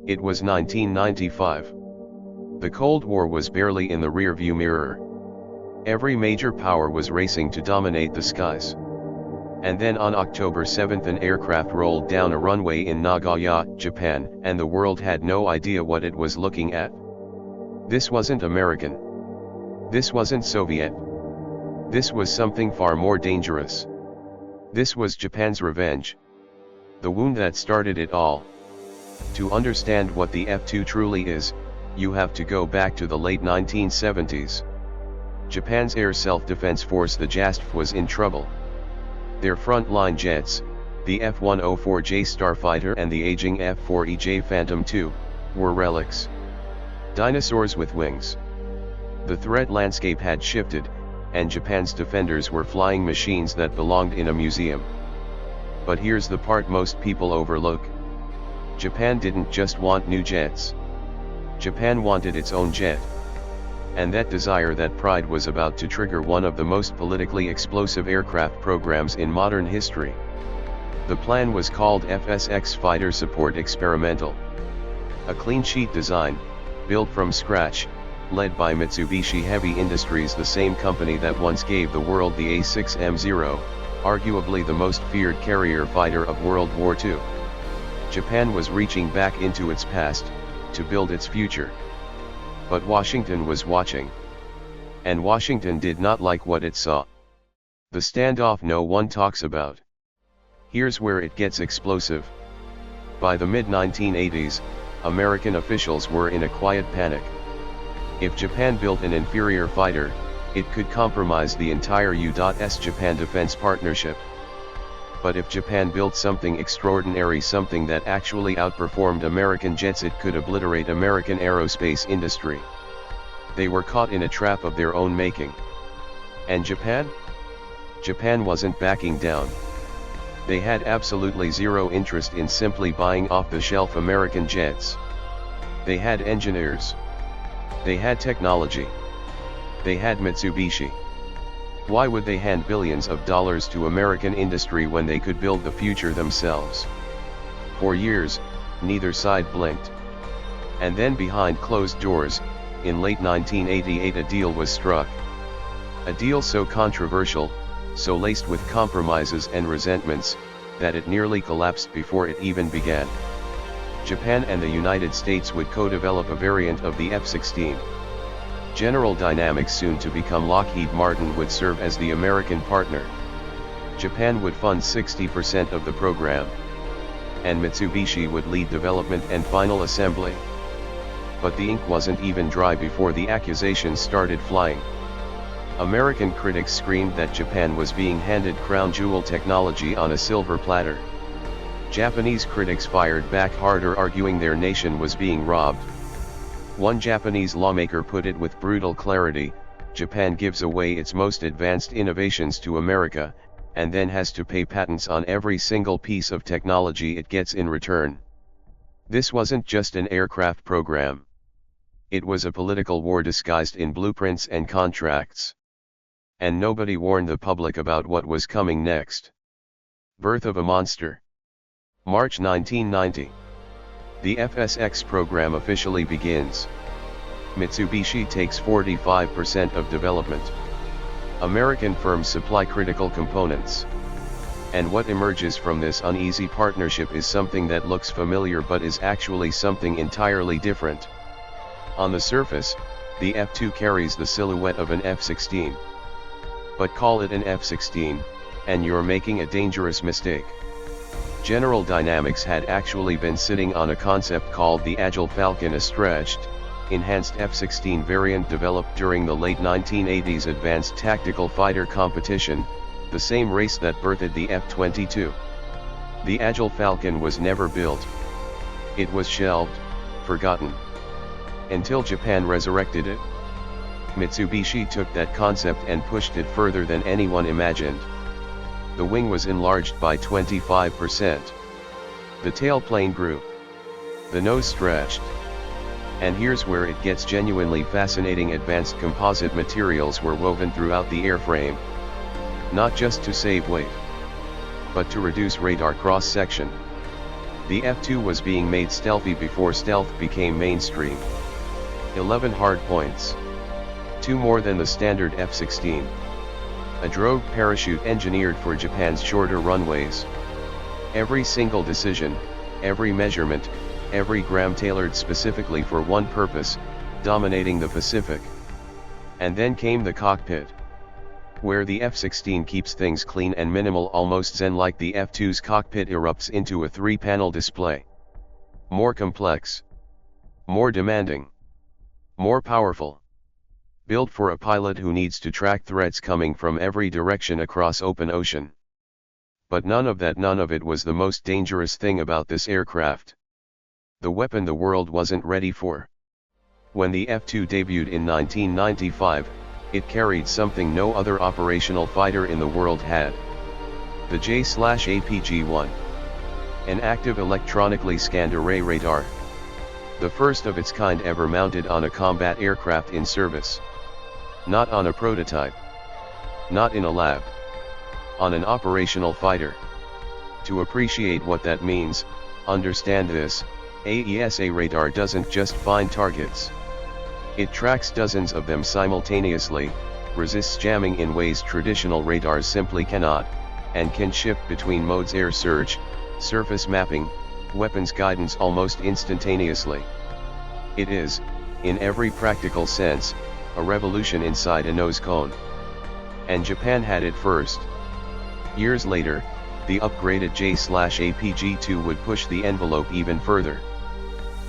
It was 1995. The Cold War was barely in the rearview mirror. Every major power was racing to dominate the skies. And then on October 7 an aircraft rolled down a runway in Nagoya, Japan, and the world had no idea what it was looking at. This wasn't American. This wasn't Soviet. This was something far more dangerous. This was Japan's revenge. The wound that started it all. To understand what the F-2 truly is, you have to go back to the late 1970s. Japan's air self-defense force, the JASF, was in trouble. Their front-line jets, the F-104J Starfighter and the aging F-4EJ Phantom II, were relics. Dinosaurs with wings. The threat landscape had shifted, and Japan's defenders were flying machines that belonged in a museum. But here's the part most people overlook. Japan didn't just want new jets. Japan wanted its own jet. And that desire, that pride, was about to trigger one of the most politically explosive aircraft programs in modern history. The plan was called FSX Fighter Support Experimental. A clean sheet design, built from scratch, led by Mitsubishi Heavy Industries, the same company that once gave the world the A6M0, arguably the most feared carrier fighter of World War II. Japan was reaching back into its past, to build its future. But Washington was watching. And Washington did not like what it saw. The standoff no one talks about. Here's where it gets explosive. By the mid-1980s, American officials were in a quiet panic. If Japan built an inferior fighter, it could compromise the entire U.S. Japan defense partnership. But if Japan built something extraordinary, something that actually outperformed American jets, it could obliterate American aerospace industry. They were caught in a trap of their own making. And Japan? Japan wasn't backing down. They had absolutely zero interest in simply buying off-the-shelf American jets. They had engineers. They had technology. They had Mitsubishi. Why would they hand billions of dollars to American industry when they could build the future themselves? For years, neither side blinked. And then behind closed doors, in late 1988 a deal was struck. A deal so controversial, so laced with compromises and resentments, that it nearly collapsed before it even began. Japan and the United States would co-develop a variant of the F-16. General Dynamics, soon to become Lockheed Martin, would serve as the American partner. Japan would fund 60% of the program. And Mitsubishi would lead development and final assembly. But the ink wasn't even dry before the accusations started flying. American critics screamed that Japan was being handed crown jewel technology on a silver platter. Japanese critics fired back harder, arguing their nation was being robbed. One Japanese lawmaker put it with brutal clarity: Japan gives away its most advanced innovations to America, and then has to pay patents on every single piece of technology it gets in return. This wasn't just an aircraft program. It was a political war disguised in blueprints and contracts. And nobody warned the public about what was coming next. Birth of a monster. March 1990. The FSX program officially begins. Mitsubishi takes 45% of development. American firms supply critical components. And what emerges from this uneasy partnership is something that looks familiar but is actually something entirely different. On the surface, the F-2 carries the silhouette of an F-16. But call it an F-16, and you're making a dangerous mistake. General Dynamics had actually been sitting on a concept called the Agile Falcon, a stretched, enhanced F-16 variant developed during the late 1980s advanced tactical fighter competition, the same race that birthed the F-22. The Agile Falcon was never built. It was shelved, forgotten. Until Japan resurrected it. Mitsubishi took that concept and pushed it further than anyone imagined. The wing was enlarged by 25%. The tailplane grew. The nose stretched. And here's where it gets genuinely fascinating: advanced composite materials were woven throughout the airframe. Not just to save weight, but to reduce radar cross-section. The F-2 was being made stealthy before stealth became mainstream. 11 hard points. 2 more than the standard F-16. A drogue parachute engineered for Japan's shorter runways. Every single decision, every measurement, every gram tailored specifically for one purpose, dominating the Pacific. And then came the cockpit, where the F-16 keeps things clean and minimal, almost zen-like. The F-2's cockpit erupts into a 3-panel display. More complex. More demanding. More powerful. Built for a pilot who needs to track threats coming from every direction across open ocean. But none of it was the most dangerous thing about this aircraft. The weapon the world wasn't ready for. When the F-2 debuted in 1995, it carried something no other operational fighter in the world had. The J/APG-1. An active electronically scanned array radar. The first of its kind ever mounted on a combat aircraft in service. Not on a prototype. Not in a lab. On an operational fighter. To appreciate what that means, understand this: AESA radar doesn't just find targets. It tracks dozens of them simultaneously, resists jamming in ways traditional radars simply cannot, and can shift between modes: air search, surface mapping, weapons guidance almost instantaneously. It is, in every practical sense, a revolution inside a nose cone. And Japan had it first. Years later, the upgraded J/APG-2 would push the envelope even further.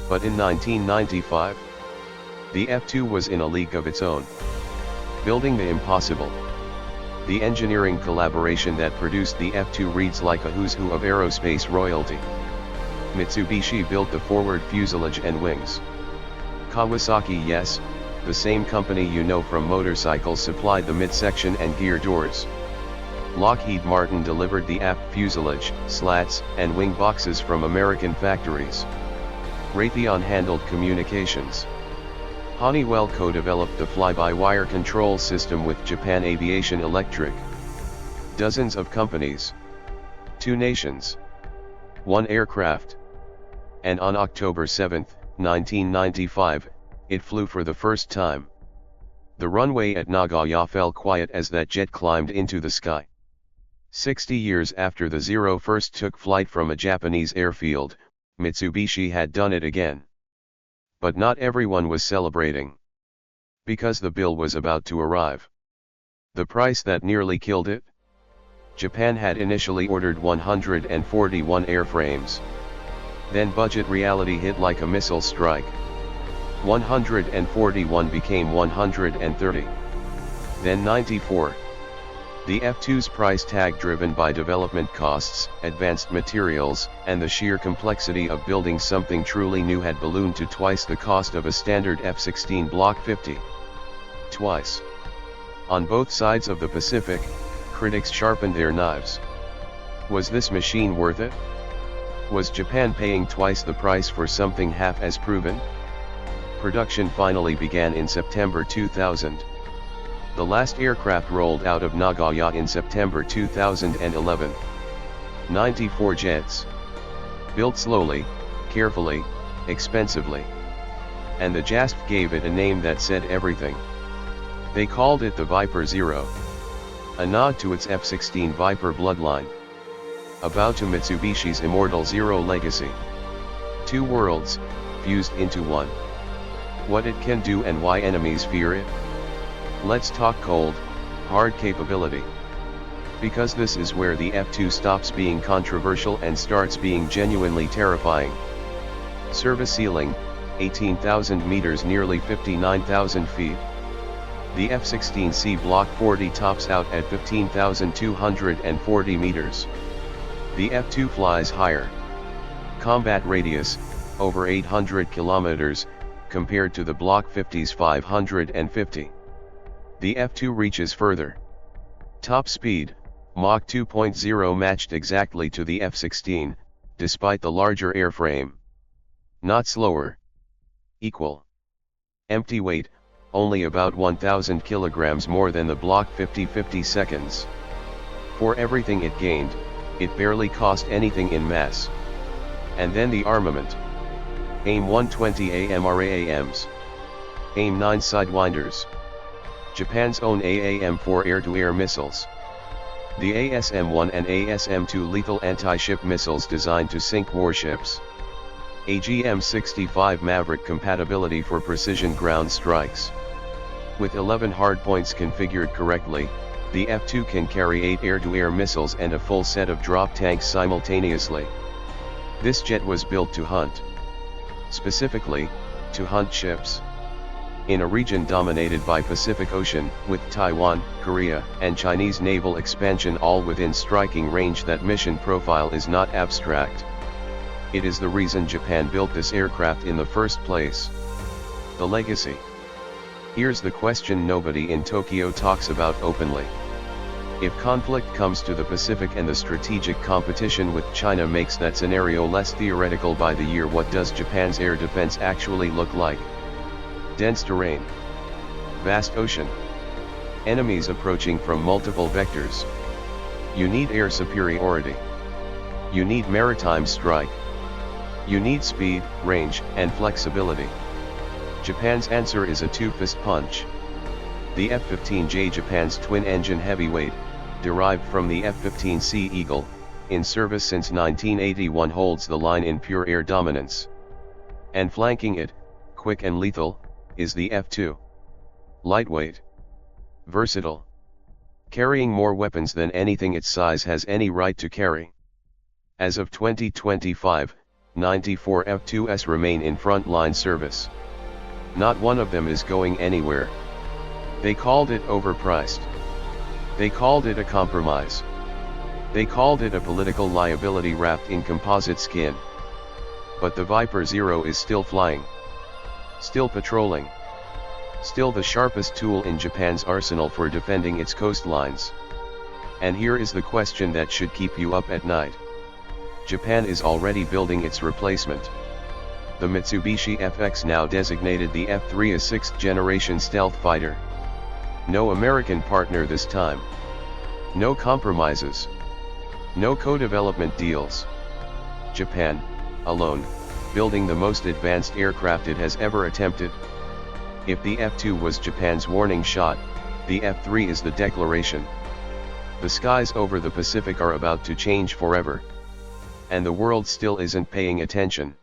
But in 1995, the F-2 was in a league of its own. Building the impossible. The engineering collaboration that produced the F-2 reads like a who's who of aerospace royalty. Mitsubishi built the forward fuselage and wings. Kawasaki, yes, the same company you know from motorcycles, supplied the midsection and gear doors. Lockheed Martin delivered the aft fuselage, slats, and wing boxes from American factories. Raytheon handled communications. Honeywell co-developed the fly-by-wire control system with Japan Aviation Electric. Dozens of companies. 2 nations. 1 aircraft. And on October 7, 1995, it flew for the first time. The runway at Nagoya fell quiet as that jet climbed into the sky. 60 years after the Zero first took flight from a Japanese airfield, Mitsubishi had done it again. But not everyone was celebrating. Because the bill was about to arrive. The price that nearly killed it? Japan had initially ordered 141 airframes. Then budget reality hit like a missile strike. 141 became 130. Then 94. The F-2's price tag, driven by development costs, advanced materials, and the sheer complexity of building something truly new, had ballooned to twice the cost of a standard F-16 Block 50. Twice. On both sides of the Pacific, critics sharpened their knives. Was this machine worth it? Was Japan paying twice the price for something half as proven? Production finally began in September 2000. The last aircraft rolled out of Nagoya in September 2011. 94 jets. Built slowly, carefully, expensively. And the JASF gave it a name that said everything. They called it the Viper Zero. A nod to its F-16 Viper bloodline. A bow to Mitsubishi's immortal Zero legacy. 2 worlds, fused into one. What it can do and why enemies fear it? Let's talk cold, hard capability. Because this is where the F-2 stops being controversial and starts being genuinely terrifying. Service ceiling, 18,000 meters, nearly 59,000 feet. The F-16C Block 40 tops out at 15,240 meters. The F-2 flies higher. Combat radius, over 800 kilometers, compared to the Block 50's 550. The F-2 reaches further. Top speed, Mach 2.0, matched exactly to the F-16, despite the larger airframe. Not slower. Equal. Empty weight, only about 1,000 kilograms more than the Block 50 seconds. For everything it gained, it barely cost anything in mass. And then the armament. AIM-120 AMRAAMs. AIM-9 Sidewinders. Japan's own AAM-4 air-to-air missiles. The ASM-1 and ASM-2 lethal anti-ship missiles designed to sink warships. AGM-65 Maverick compatibility for precision ground strikes. With 11 hardpoints configured correctly, the F-2 can carry 8 air-to-air missiles and a full set of drop tanks simultaneously. This jet was built to hunt. Specifically, to hunt ships. In a region dominated by Pacific Ocean, with Taiwan, Korea, and Chinese naval expansion all within striking range, that mission profile is not abstract. It is the reason Japan built this aircraft in the first place. The legacy. Here's the question nobody in Tokyo talks about openly. If conflict comes to the Pacific and the strategic competition with China makes that scenario less theoretical by the year, what does Japan's air defense actually look like? Dense terrain. Vast ocean. Enemies approaching from multiple vectors. You need air superiority. You need maritime strike. You need speed, range, and flexibility. Japan's answer is a two-fist punch. The F-15J, Japan's twin-engine heavyweight, derived from the F-15C Eagle, in service since 1981, holds the line in pure air dominance. And flanking it, quick and lethal, is the F-2. Lightweight. Versatile. Carrying more weapons than anything its size has any right to carry. As of 2025, 94 F-2s remain in front-line service. Not one of them is going anywhere. They called it overpriced. They called it a compromise. They called it a political liability wrapped in composite skin. But the Viper Zero is still flying. Still patrolling. Still the sharpest tool in Japan's arsenal for defending its coastlines. And here is the question that should keep you up at night. Japan is already building its replacement. The Mitsubishi FX, now designated the F-3, a 6th generation stealth fighter. No American partner this time. No compromises. No co-development deals. Japan, alone, building the most advanced aircraft it has ever attempted. If the F-2 was Japan's warning shot, the F-3 is the declaration. The skies over the Pacific are about to change forever. And the world still isn't paying attention.